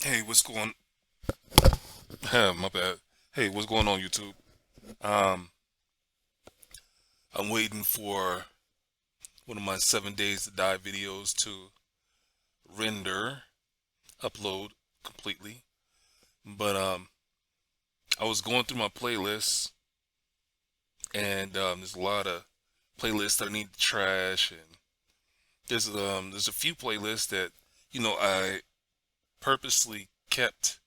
Hey, what's going? My bad. Hey, what's going on, YouTube? Um, I'm waiting for one of my 7 days to die videos to render, upload completely. But I was going through my playlists, and there's a lot of playlists that I need to trash, and there's a few playlists that I purposely kept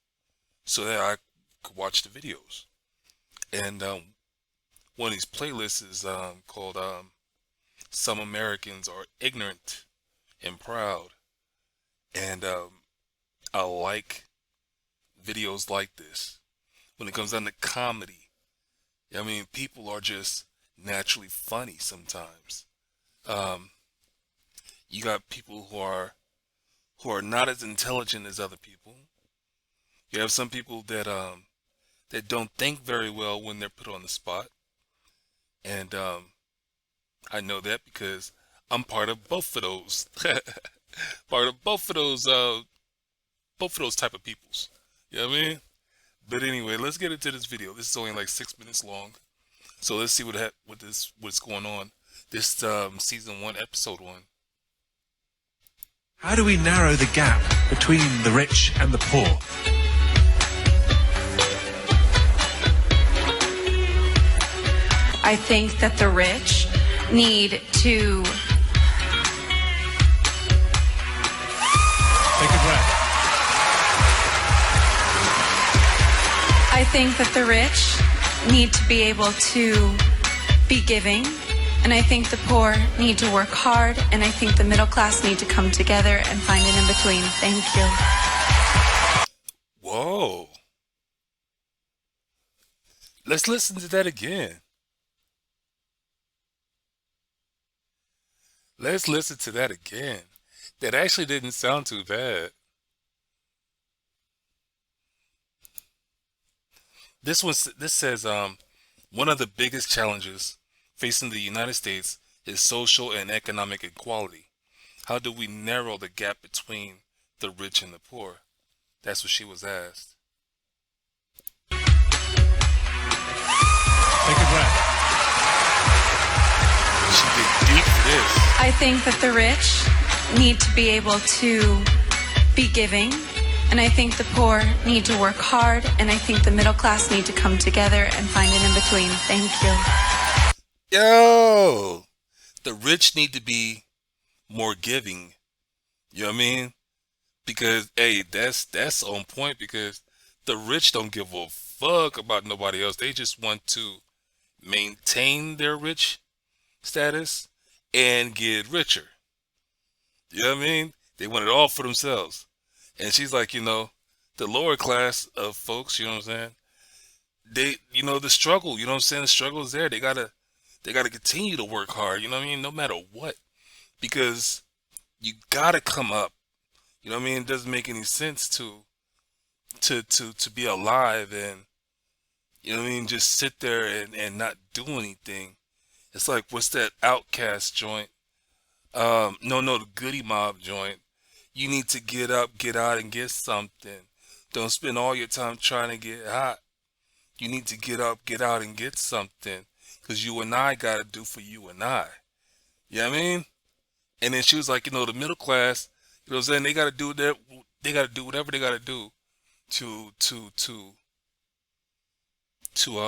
so that I could watch the videos. And one of these playlists is called Some Americans Are Ignorant and Proud. And I like videos like this. When it comes down to comedy, I mean, people are just naturally funny sometimes. Um, you got people who are not as intelligent as other people. You have some people that don't think very well when they're put on the spot, and I know that because I'm part of both of those. Part of both of those type of peoples. You know what I mean? But anyway, let's get into this video. This is only like 6 minutes long, so let's see what's going on. This season one, episode one. How do we narrow the gap between the rich and the poor? I think that the rich need to Take a breath. I think that the rich need to be able to be giving, and I think the poor need to work hard, and I think the middle class need to come together and find an in between. Thank you. Whoa. Let's listen to that again. Let's listen to that again. That actually didn't sound too bad. This says one of the biggest challenges facing the United States is social and economic equality. How do we narrow the gap between the rich and the poor? That's what she was asked. Take a breath. She dig deep for this. I think that the rich need to be able to be giving, and I think the poor need to work hard, and I think the middle class need to come together and find an in between. Thank you. Yo, the rich need to be more giving. You know what I mean? Because hey, that's on point because the rich don't give a fuck about nobody else. They just want to maintain their rich status and get richer. You know what I mean? They want it all for themselves. And she's like, the lower class of folks, you know what I'm saying? The struggle, you know what I'm saying? The struggle is there. They gotta continue to work hard, you know what I mean? No matter what. Because you gotta come up. You know what I mean? It doesn't make any sense to be alive and you know what I mean, just sit there and not do anything. It's like what's that outcast joint? No, the Goody Mob joint. You need to get up, get out, and get something. Don't spend all your time trying to get hot. You need to get up, get out, and get something. Because you and I got to do for you and I. You know what I mean? And then she was like, the middle class, you know what I'm saying? They got to do whatever they got to do to, to, to, to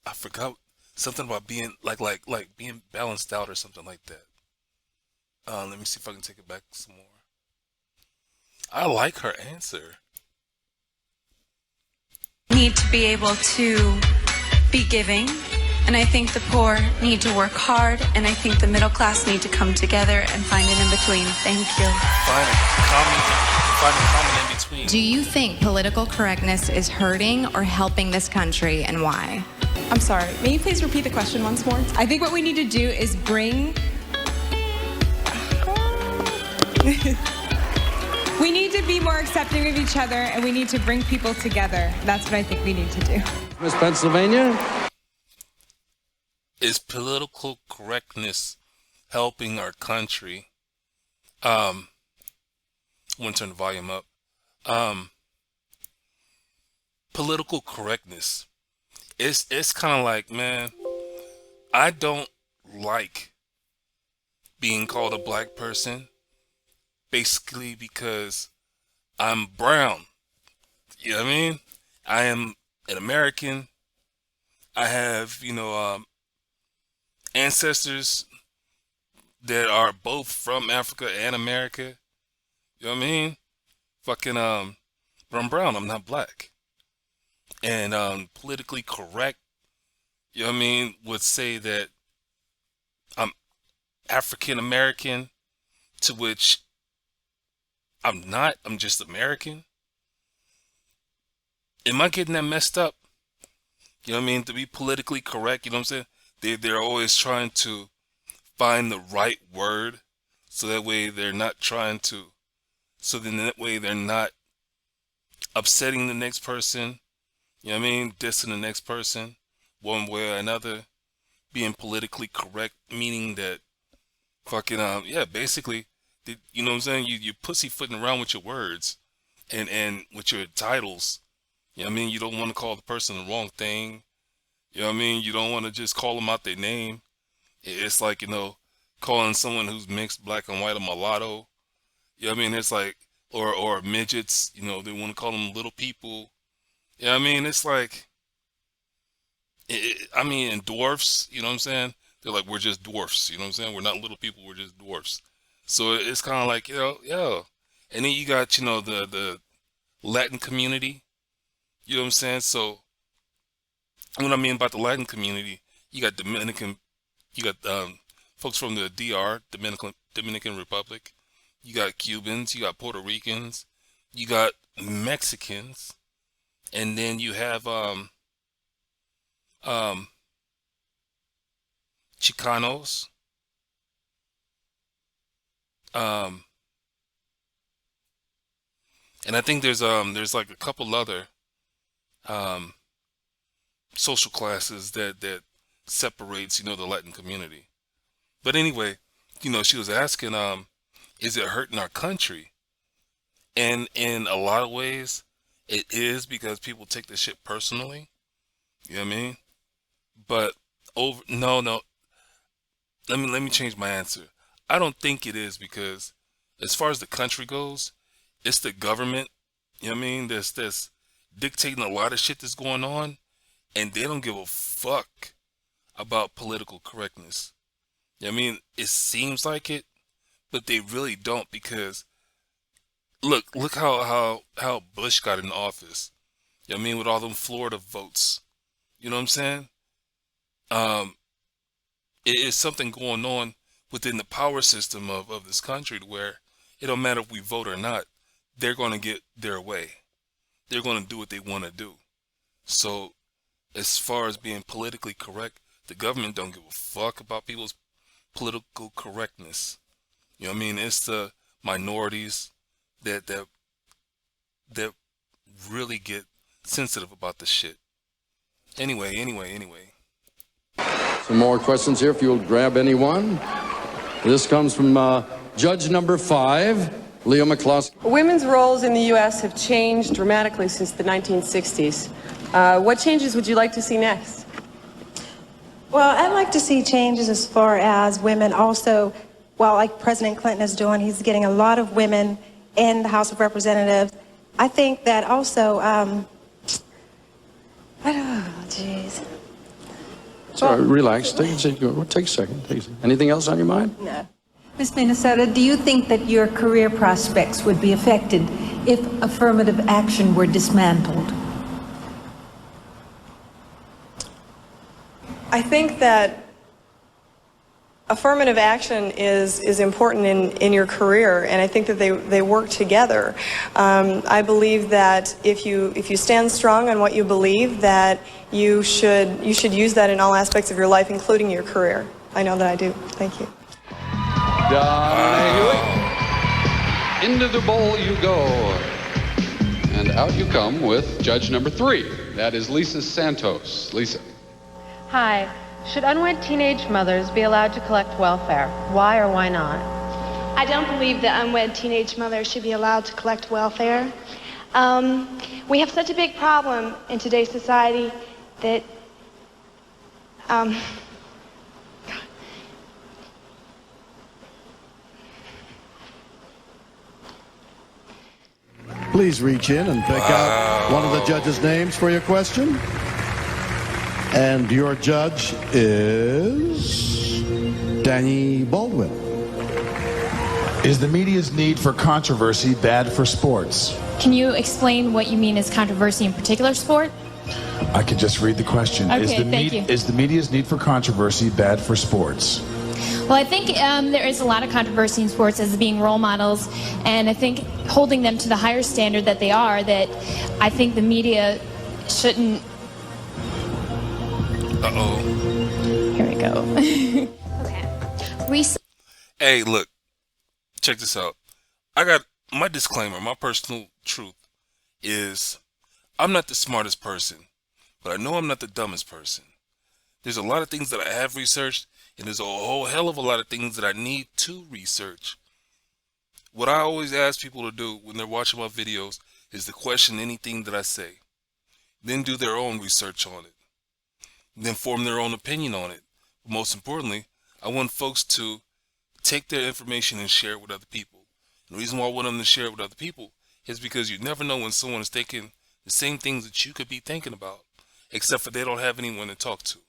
I forgot something about being like being balanced out or something like that. Let me see if I can take it back some more. I like her answer. Need to be able to be giving, and I think the poor need to work hard, and I think the middle class need to come together and find an in between. Thank you. Find a common, find a common in between. Do you think political correctness is hurting or helping this country, and why? I'm sorry, may you please repeat the question once more? I think what we need to do is bring... We need to be more accepting of each other, and we need to bring people together. That's what I think we need to do. Miss Pennsylvania? Is political correctness helping our country? Um, I want to turn the volume up. Um, Political correctness. It's kind of like, man, I don't like being called a black person, basically because I'm brown. You know what I mean? I am an American. I have, ancestors that are both from Africa and America. You know what I mean? Fucking, but I'm brown. I'm not black. And politically correct, you know what I mean, would say that I'm African American, to which I'm not. I'm just American. Am I getting that messed up? You know what I mean? To be politically correct, you know what I'm saying? They're always trying to find the right word, so that way they're not trying to, so then that way they're not upsetting the next person. You know what I mean? Dissing the next person one way or another. Being politically correct, meaning that fucking, yeah, basically, you know what I'm saying? You pussyfooting around with your words and with your titles. You know what I mean? You don't want to call the person the wrong thing. You know what I mean? You don't want to just call them out their name. It's like, calling someone who's mixed black and white a mulatto. You know what I mean? It's like, or midgets, they want to call them little people. You know what I mean? It's like, and dwarfs, you know what I'm saying? They're like, we're just dwarfs, you know what I'm saying? We're not little people, we're just dwarfs. So it's kind of like, yeah. And then you got, the Latin community, you know what I'm saying? So what I mean about the Latin community, you got folks from the DR, Dominican Republic. You got Cubans, you got Puerto Ricans, you got Mexicans. And then you have Chicanos, and I think there's like a couple other social classes that separates, the Latin community. But anyway, she was asking, is it hurting our country? And in a lot of ways, it is, because people take this shit personally. You know what I mean? But no. Let me change my answer. I don't think it is, because as far as the country goes, it's the government. You know what I mean? That's dictating a lot of shit that's going on, and they don't give a fuck about political correctness. You know what I mean? It seems like it, but they really don't, because Look how Bush got in office. You know what I mean? With all them Florida votes. You know what I'm saying? It is something going on within the power system of this country, to where it don't matter if we vote or not, they're going to get their way. They're going to do what they want to do. So as far as being politically correct, the government don't give a fuck about people's political correctness. You know what I mean? It's the minorities that really get sensitive about this shit. Anyway. Some more questions here, if you'll grab anyone. This comes from judge number 5, Leo McCloskey. Women's roles in the U.S. have changed dramatically since the 1960s. What changes would you like to see next? Well, I'd like to see changes as far as women also, well, like President Clinton is doing, he's getting a lot of women in the House of Representatives. I think that also, jeez. Sorry, relax. Take a second. Anything else on your mind? No. Ms. Minnesota, do you think that your career prospects would be affected if affirmative action were dismantled? I think that affirmative action is important in your career, and I think that they work together. I believe that if you stand strong on what you believe, that you should use that in all aspects of your life, including your career. I know that I do. Thank you. Into the bowl you go. And out you come with judge number 3. That is Lisa Santos. Lisa. Hi. Should unwed teenage mothers be allowed to collect welfare? Why or why not? I don't believe that unwed teenage mothers should be allowed to collect welfare. We have such a big problem in today's society that Please reach in and pick out one of the judges' names for your question. And your judge is Danny Baldwin. Is the media's need for controversy bad for sports? Can you explain what you mean as controversy in particular sport? I could just read the question. Okay, thank you. Is the media's need for controversy bad for sports? Well, I think there is a lot of controversy in sports as being role models, and I think holding them to the higher standard that they are, that I think the media shouldn't... Uh-oh. Here we go. Okay. Hey, look. Check this out. I got my disclaimer, my personal truth is I'm not the smartest person, but I know I'm not the dumbest person. There's a lot of things that I have researched, and there's a whole hell of a lot of things that I need to research. What I always ask people to do when they're watching my videos is to question anything that I say. Then do their own research on it. Then form their own opinion on it. But most importantly, I want folks to take their information and share it with other people. And the reason why I want them to share it with other people is because you never know when someone is thinking the same things that you could be thinking about, except for they don't have anyone to talk to.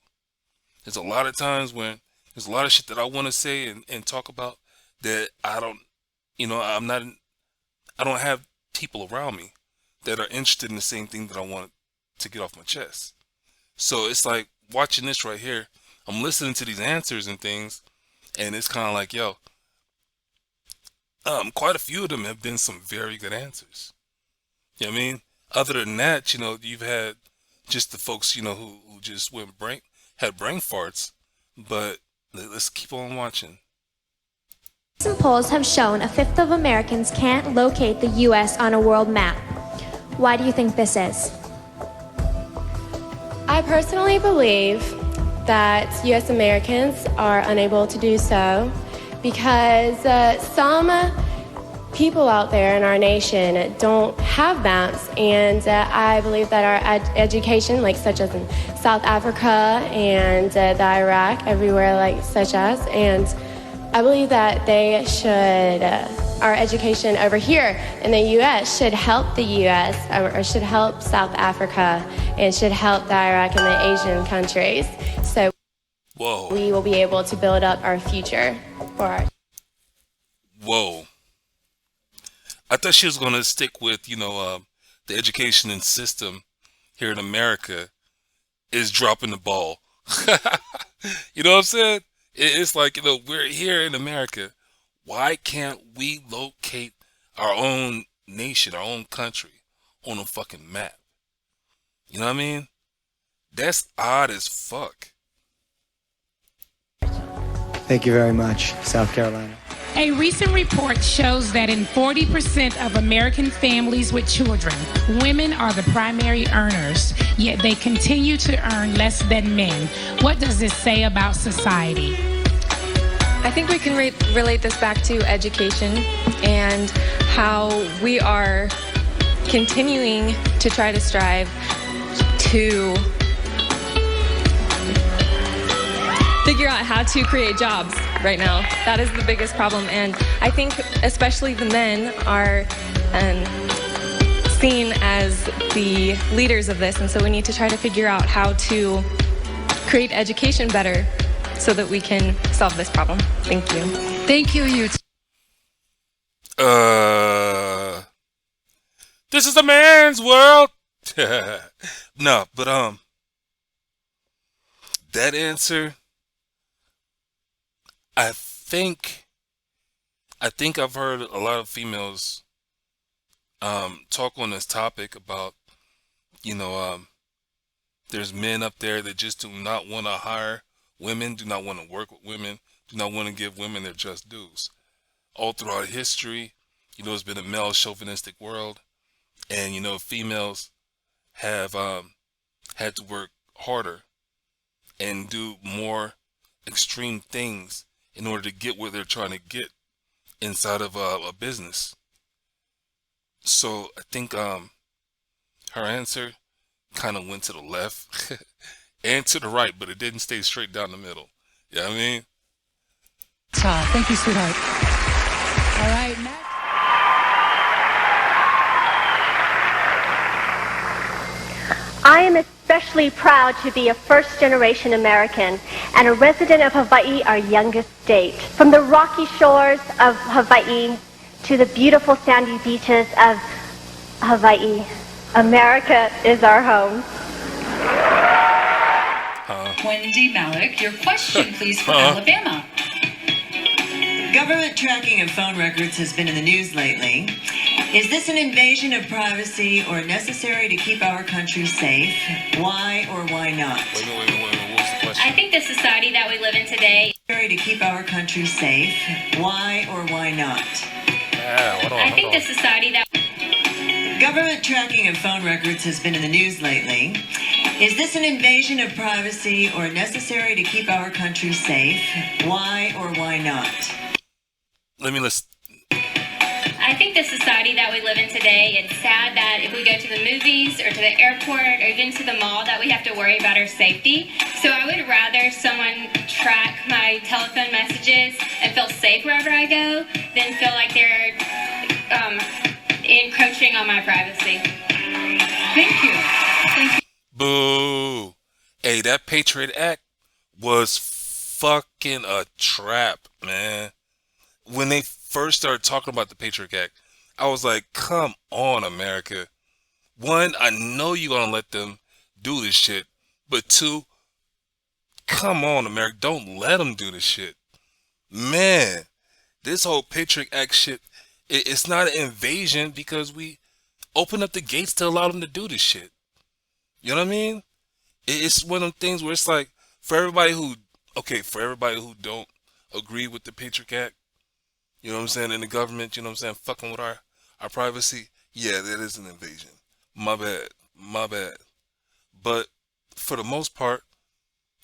There's a lot of times when there's a lot of shit that I want to say and talk about that I don't, I don't have people around me that are interested in the same thing that I want to get off my chest. So it's like watching this right here. I'm listening to these answers and things, and it's kind of like, yo, quite a few of them have been some very good answers. You know what I mean? Other than that, you've had just the folks, who just had brain farts. But let's keep on watching. Recent polls have shown a fifth of Americans can't locate the U.S. on a world map. Why do you think this is? I personally believe that U.S. Americans are unable to do so because some people out there in our nation don't have maps, and I believe that our education, such as in South Africa and the Iraq, everywhere such as, and I believe that they should, our education over here in the U.S. should help the U.S. or should help South Africa and should help the Iraq and the Asian countries. So we will be able to build up our future for our... Whoa. I thought she was going to stick with, the education and system here in America is dropping the ball. You know what I'm saying? It's like, we're here in America. Why can't we locate our own nation, our own country on a fucking map? You know what I mean? That's odd as fuck. Thank you very much, South Carolina. A recent report shows that in 40% of American families with children, women are the primary earners, yet they continue to earn less than men. What does this say about society? I think we can relate this back to education and how we are continuing to try to strive to figure out how to create jobs right now. That is the biggest problem, and I think especially the men are seen as the leaders of this, and so we need to try to figure out how to create education better so that we can solve this problem. Thank you. Thank you, you. This is a man's world. No, but that answer, I think I've heard a lot of females talk on this topic about, there's men up there that just do not want to hire women, do not want to work with women, do not want to give women their just dues. All throughout history, it's been a male chauvinistic world, and females have had to work harder and do more extreme things in order to get where they're trying to get inside of a business. So I think her answer kind of went to the left and to the right, but it didn't stay straight down the middle. You know what I mean? Thank you, sweetheart. All right, Matt. I am especially proud to be a first-generation American and a resident of Hawaii, our youngest state. From the rocky shores of Hawaii to the beautiful sandy beaches of Hawaii, America is our home. Wendy Malik, your question, please, for Alabama. Government tracking of phone records has been in the news lately. Is this an invasion of privacy or necessary to keep our country safe? Why or why not? Wait. What was the question? I think the society that we live in today. Necessary to keep our country safe. Why or why not? I think the society that. Government tracking of phone records has been in the news lately. Is this an invasion of privacy or necessary to keep our country safe? Why or why not? Let me listen. I think the society that we live in today, it's sad that if we go to the movies or to the airport or even to the mall that we have to worry about our safety. So I would rather someone track my telephone messages and feel safe wherever I go than feel like they're encroaching on my privacy. Thank you. Thank you. Boo. Hey, that Patriot Act was fucking a trap, man. When they first started talking about the Patriot Act, I was like, come on, America. One, I know you're going to let them do this shit. But two, come on, America. Don't let them do this shit. Man, this whole Patriot Act shit, it's not an invasion because we open up the gates to allow them to do this shit. You know what I mean? It's one of them things where it's like, for everybody who don't agree with the Patriot Act, you know what I'm saying, in the government, you know what I'm saying, fucking with our privacy, yeah, that is an invasion. My bad. But for the most part,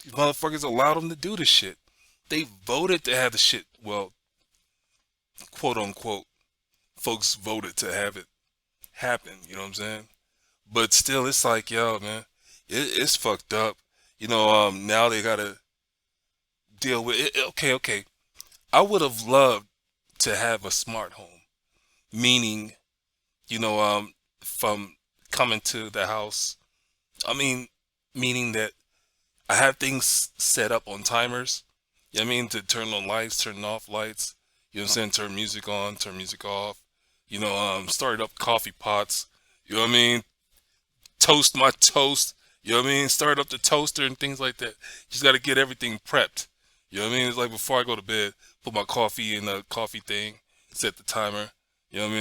these motherfuckers allowed them to do this shit. They voted to have the shit, well, quote unquote, folks voted to have it happen, you know what I'm saying? But still, it's like, yo, man, it's fucked up. You know, now they gotta deal with it. Okay. I would have loved to have a smart home, meaning, you know, from coming to the house, meaning that I have things set up on timers, you know what I mean, to turn on lights, turn off lights, you know what I'm saying, turn music on, turn music off, you know, start up coffee pots, you know what I mean, toast my toast, you know what I mean, start up the toaster and things like that. Just got to get everything prepped, you know what I mean. It's like before I go to bed, put my coffee in the coffee thing, set the timer, you know what I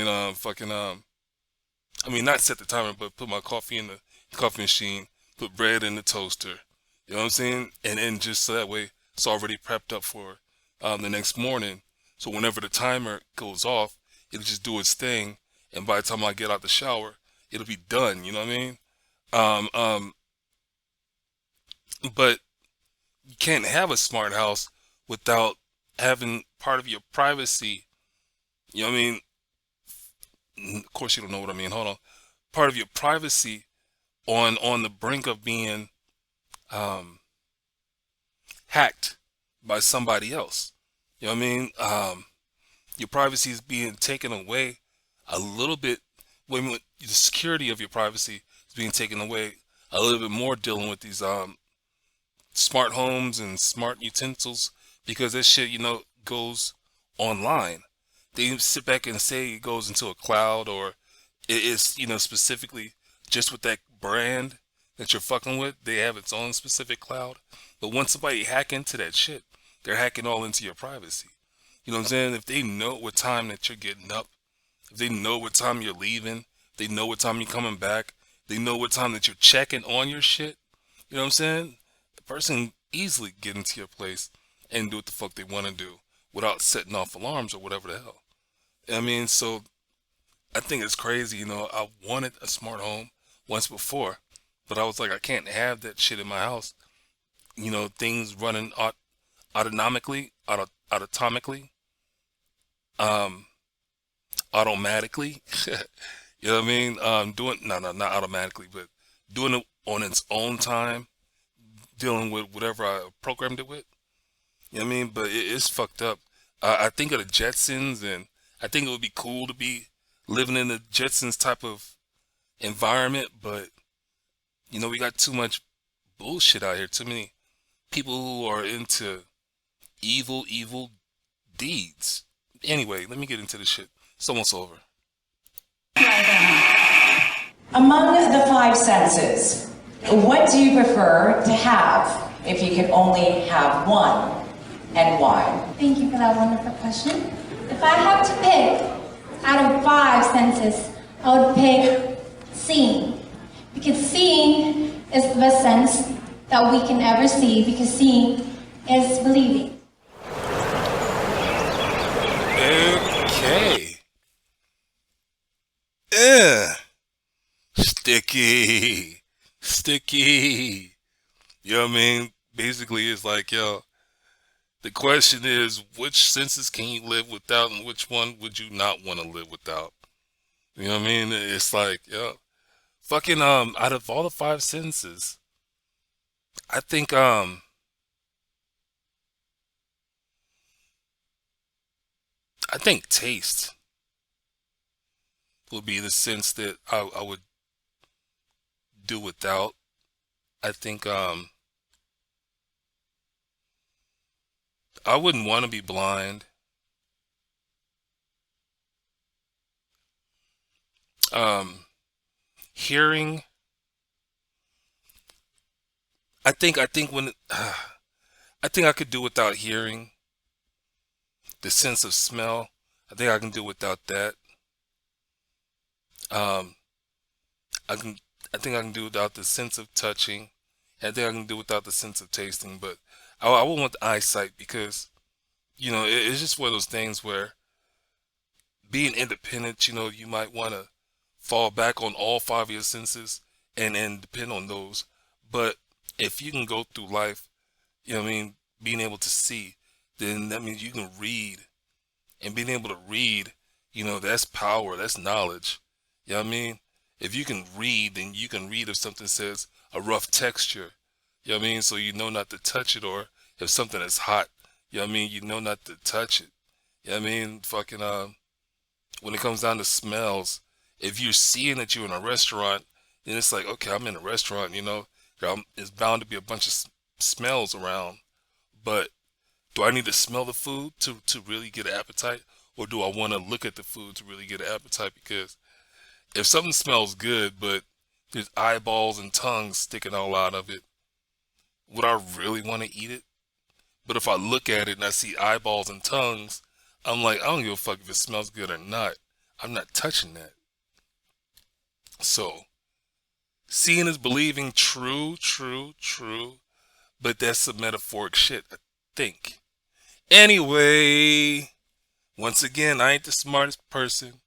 mean, not set the timer, but put my coffee in the coffee machine, put bread in the toaster, you know what I'm saying, and then just so that way it's already prepped up for the next morning, so whenever the timer goes off, it'll just do its thing, and by the time I get out the shower, it'll be done, you know what I mean. But you can't have a smart house without having part of your privacy, you know what I mean. Of course you don't know what I mean, hold on. Part of your privacy on the brink of being hacked by somebody else, you know what I mean. Your privacy is being taken away a little bit when the security of your privacy is being taken away a little bit more dealing with these smart homes and smart utensils, because this shit, you know, goes online. They sit back and say it goes into a cloud, or it is, you know, specifically just with that brand that you're fucking with, they have its own specific cloud. But once somebody hack into that shit, they're hacking all into your privacy. You know what I'm saying? If they know what time that you're getting up, if they know what time you're leaving, they know what time you're coming back, they know what time that you're checking on your shit, you know what I'm saying? The person can easily get into your place and do what the fuck they want to do without setting off alarms or whatever the hell. I mean, so I think it's crazy, you know. I wanted a smart home once before, but I was like, I can't have that shit in my house. You know, things running autonomically, automatically. You know what I mean? Not automatically, but doing it on its own time, dealing with whatever I programmed it with. You know what I mean? But it's fucked up. I think of the Jetsons, and I think it would be cool to be living in the Jetsons type of environment, but you know, we got too much bullshit out here. Too many people who are into evil deeds. Anyway, let me get into this shit. It's almost over. Among the 5 senses, what do you prefer to have if you could only have one, and why? Thank you for that wonderful question. If I have to pick out of 5 senses, I would pick seeing. Because seeing is the best sense that we can ever see, because seeing is believing. Okay. Sticky. You know what I mean? Basically, it's like, yo, the question is, which senses can you live without, and which one would you not want to live without? You know what I mean? It's like, yo, fucking, out of all the 5 senses, I think, taste would be the sense that I would do without. I think I wouldn't want to be blind. Hearing, I think when I think I could do without hearing. The sense of smell, I think I can do without that. I think I can do without the sense of touching. I think I can do without the sense of tasting. But I would want the eyesight, because, you know, it's just one of those things where being independent, you know, you might want to fall back on all 5 of your senses and depend on those. But if you can go through life, you know what I mean, being able to see, then that means you can read. And being able to read, you know, that's power, that's knowledge. You know what I mean? If you can read, then you can read if something says a rough texture. You know what I mean? So you know not to touch it, or if something is hot, you know what I mean, you know not to touch it. You know what I mean? Fucking, when it comes down to smells, if you're seeing that you're in a restaurant, then it's like, okay, I'm in a restaurant, you know, it's bound to be a bunch of smells around. But do I need to smell the food to really get an appetite? Or do I want to look at the food to really get an appetite? Because if something smells good, but there's eyeballs and tongues sticking all out of it, would I really want to eat it? But if I look at it and I see eyeballs and tongues, I'm like, I don't give a fuck if it smells good or not. I'm not touching that. So, seeing is believing, true. But that's some metaphoric shit, I think. Anyway, once again, I ain't the smartest person.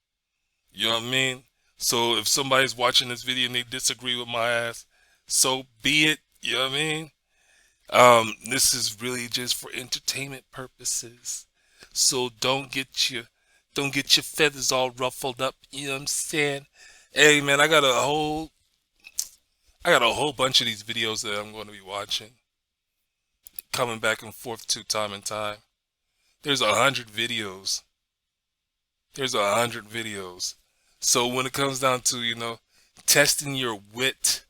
You know what I mean? So if somebody's watching this video and they disagree with my ass, so be it. You know what I mean? This is really just for entertainment purposes. So don't get your feathers all ruffled up. You know what I'm saying? Hey man, I got a whole bunch of these videos that I'm going to be watching, coming back and forth to time and time. There's 100 videos. So when it comes down to, you know, testing your wit,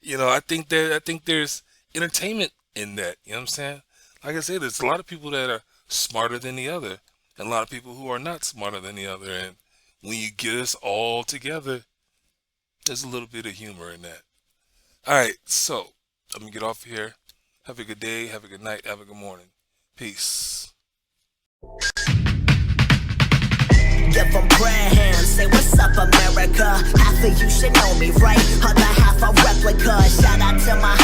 you know, I think there's entertainment in that. You know what I'm saying? Like I said, there's a lot of people that are smarter than the other, and a lot of people who are not smarter than the other. And when you get us all together, there's a little bit of humor in that. All right, so I'm gonna get off here. Have a good day, have a good night, have a good morning. Peace. Give them prayer hands, say what's up America. Half of you should know me, right? Other half a replica. Shout out to my